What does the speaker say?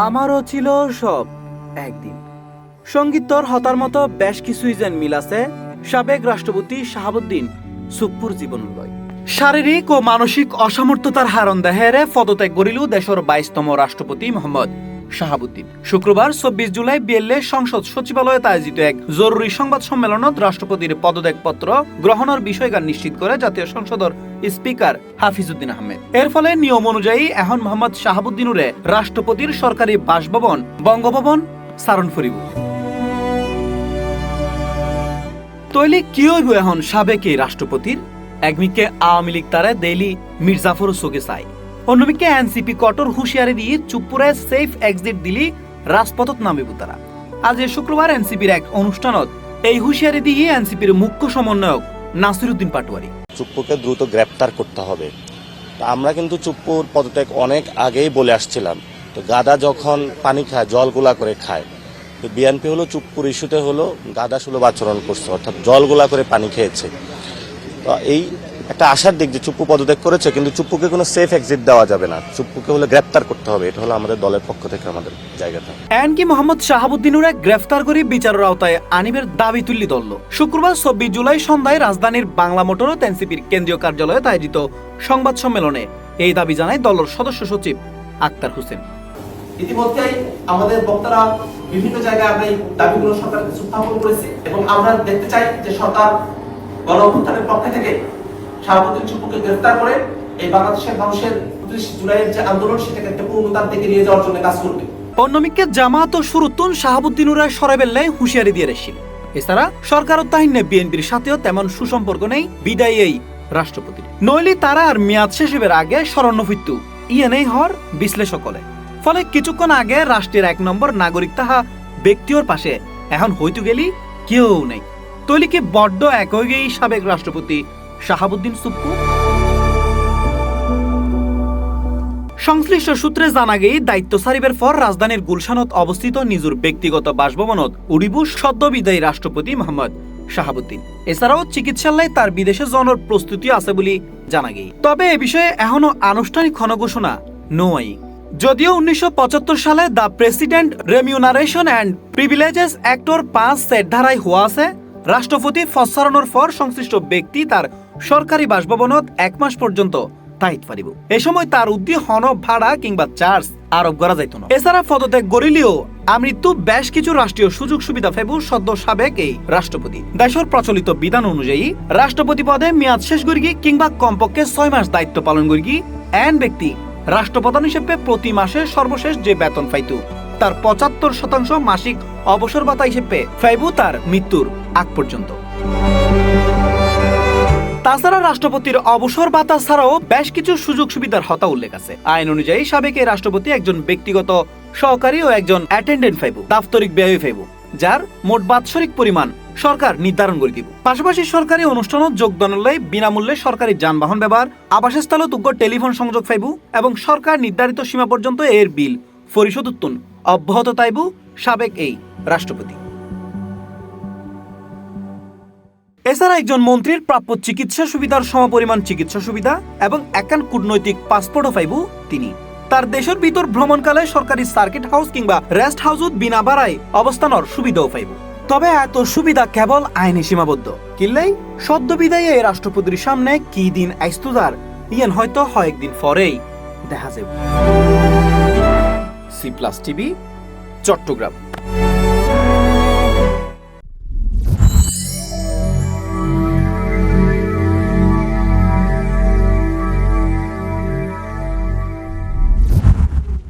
আমারও ছিল সব একদিন। সঙ্গীতর হতার মতো বেশ কিছুই যেন মিল আছে সাবেক রাষ্ট্রপতি শাহাবুদ্দিন সুপ্পুর জীবনলয়। শারীরিক ও মানসিক অসামর্থ্যতার হারণ দেহেরে পদত্যাগ করিল দেশের 22তম রাষ্ট্রপতি মোহাম্মদ শাহাবুদ্দিন। শুক্রবার 24 জুলাই বিএলএ সংসদ সচিবালয়ে আয়োজিত এক জরুরি সংবাদ সম্মেলনত রাষ্ট্রপতির পদত্যাগ পত্র গ্রহণের বিষয়গান নিশ্চিত করে জাতীয় সংসদের স্পিকার হাফিজউদ্দিন আহমেদ। এর ফলে নিয়ম অনুযায়ী এখন মোহাম্মদ শাহাবুদ্দিনুরে রাষ্ট্রপতির সরকারি বাসভবন বঙ্গভবন সারণ ফরিব। তৈলি কি হইব এখন সাবেক এই রাষ্ট্রপতির? একমিকে আওয়ামী লীগ তারে দেইলি মির্জাফর চোখে চাই, অন্যমিকে এনসিপি কঠোর হুঁশিয়ারি দিয়ে চুপপুরে সেফ এক্সিট দিলি রাজপথত নামিব তারা। আজ শুক্রবার এনসিপির এক অনুষ্ঠানত এই হুঁশিয়ারি দিয়ে এনসিপির মুখ্য সমন্বয়ক নাসিরউদ্দিন পাটোয়ারি। চুপ্পুকে দ্রুত গ্রেপ্তার করতে হবে। আমরা কিন্তু চুপ্পুর পদত্যাগ অনেক আগেই বলে আসছিলাম। তো গাদা যখন পানি খায় জলগুলা করে খায়, তো বিএনপি হলো চুপ্পুর ইস্যুতে হলো গাদা সুলভ আচরণ করছে, অর্থাৎ জলগুলা করে পানি খেয়েছে। তো এই একটা আশার দিক যে চুপ্পু পদত্যাগ করেছে, কিন্তু চুপ্পুকে কোনো সেফ এক্সিট দেওয়া যাবে না, চুপ্পুকে হলো গ্রেপ্তার করতে হবে। এটা হলো আমাদের দলের পক্ষ থেকে আমাদের জায়গাটা। এমনকি মোহাম্মদ শাহাবুদ্দিনুরে গ্রেফতার করে বিচারের আওতায় আনিবের দাবি তুললি দল। শুক্রবার 24 জুলাই সন্ধ্যায় রাজধানীর বাংলা মোটরত এনসিপির কেন্দ্রীয় কার্যালয়ে আয়োজিত সংবাদ সম্মেলনে এই দাবি জানায় দলের সদস্য সচিব আক্তার হোসেন। ইতিমধ্যেই আমাদের বক্তারা বিভিন্ন জায়গায় আমরা এই দাবিগুলো সরকারকে উত্থাপন করেছি এবং আমরা দেখতে চাই যে সরকার গণঅভ্যুত্থানের পক্ষ থেকে শাহাবুদ্দিন চুপ্পুকে গ্রেফতার করে এই বাংলাদেশের মানুষের 25 জুলাইয়ের যে আন্দোলন সেটাকে একটা পূর্ণতার দিকে নিয়ে যাওয়ার জন্য কাজ করবে। অন্যমিকে জামাত ও শুরুতুন শাহাবুদ্দিনুরা সরাবেল্লে হুঁশিয়ারি দিয়ে রেছিল। এছাড়া সরকার ও তাহিনে বিএনপির সাথেও তেমন সুসম্পর্ক নেই বিদায়ী এই রাষ্ট্রপতির। নইলে তারা আর মেয়াদ শেষ হবার আগে স্মরণফিত্যু নেই হর বিশ্লেষকলে। ফলে কিছুক্ষণ আগে রাষ্ট্রের 1 নম্বর নাগরিক তাহা ব্যক্তির পাশে এখন হইতু গেলি কেউ নেই। তৈলি কি বড্ড এক হয়ে গেই সাবেক রাষ্ট্রপতি শাহাবুদ্দিন সুপ্পু? সংশ্লিষ্ট সূত্রে জানা গেই দায়িত্ব ছাড়িবার পর রাজধানীর গুলশানত অবস্থিত নিজের ব্যক্তিগত বাসভবনত উড়িব সদ্য বিদায়ী রাষ্ট্রপতি মোহাম্মদ শাহাবুদ্দিন। এছাড়াও চিকিৎসালয়ে তার বিদেশে যাওয়ার প্রস্তুতি আছে বলে জানা গেই। তবে এ বিষয়ে এখনো আনুষ্ঠানিক ঘোষণা নয়। যদিও 1975 সালে the president remuneration and privileges actor 5 set ধারায় হওয়া আছে রাষ্ট্রপতি ফসরানোর পর সংশ্লিষ্ট ব্যক্তি তার সরকারি বাসভবনত 1 মাস পর্যন্ত তাইত পারিব। এ সময় তার উদ্দি হন ভাড়া কিংবা চার্জ আরোপ করা যাইত না। এছাড়া পদত্যাগ করিলেও আমৃত্যু বেশ কিছু রাষ্ট্রীয় সুযোগ সুবিধা পাইব সদ্য সাবেক এই রাষ্ট্রপতি। দেশের প্রচলিত বিধান অনুযায়ী রাষ্ট্রপতি পদে মেয়াদ শেষ করি কিংবা কমপক্ষে 6 মাস দায়িত্ব পালন করি এন ব্যক্তি রাষ্ট্রপ্রধান হিসেবে প্রতি মাসে সর্বশেষ যে বেতন পাইত তার 75% মাসিক অবসর ভাতা হিসেবে পাইব তার মৃত্যুর আগ পর্যন্ত। তাছাড়া রাষ্ট্রপতির অবসর ভাতা ছাড়াও বেশ কিছু সুযোগ সুবিধার হতা উল্লেখ আছে। আইন অনুযায়ী সাবেক এই রাষ্ট্রপতি একজন ব্যক্তিগত সহকারী ও একজন অ্যাটেন্ডেন্ট পাইব, দাপ্তরিক ব্যয় পাইব, যার মোট বাৎসরিক পরিমাণ সরকার নির্ধারণ করে দিব। পাশাপাশি সরকারি অনুষ্ঠানত যোগদানলে বিনামূল্যে সরকারি যানবাহন ব্যবহার, আবাসস্থলত উগ্র টেলিফোন সংযোগ পাইব এবং সরকার নির্ধারিত সীমা পর্যন্ত এর বিল পরিশোধ উত্তন অব্যাহত তাইব সাবেক এই রাষ্ট্রপতি। এছাড়া একজন মন্ত্রীর প্রাপ্য চিকিৎসা সুবিধার সমপরিমাণ চিকিৎসা সুবিধা এবং একান কূটনৈতিক পাসপোর্টও পাইব তিনি। তার দেশের ভিতর ভ্রমণকালে সরকারি সার্কিট হাউস কিংবা রেস্ট হাউসত বিনা ভাড়ায় অবস্থানের সুবিধাও পাইব। তবে এত সুবিধা কেবল আইনে সীমাবদ্ধ। কিল্লাই সদ্য বিদায়ী এই রাষ্ট্রপতির সামনে কি দিন আইস্তুদার ইয়েন হয়তো কয়েকদিন পরেই দেখা যাবে। C+ TV, Chittagong.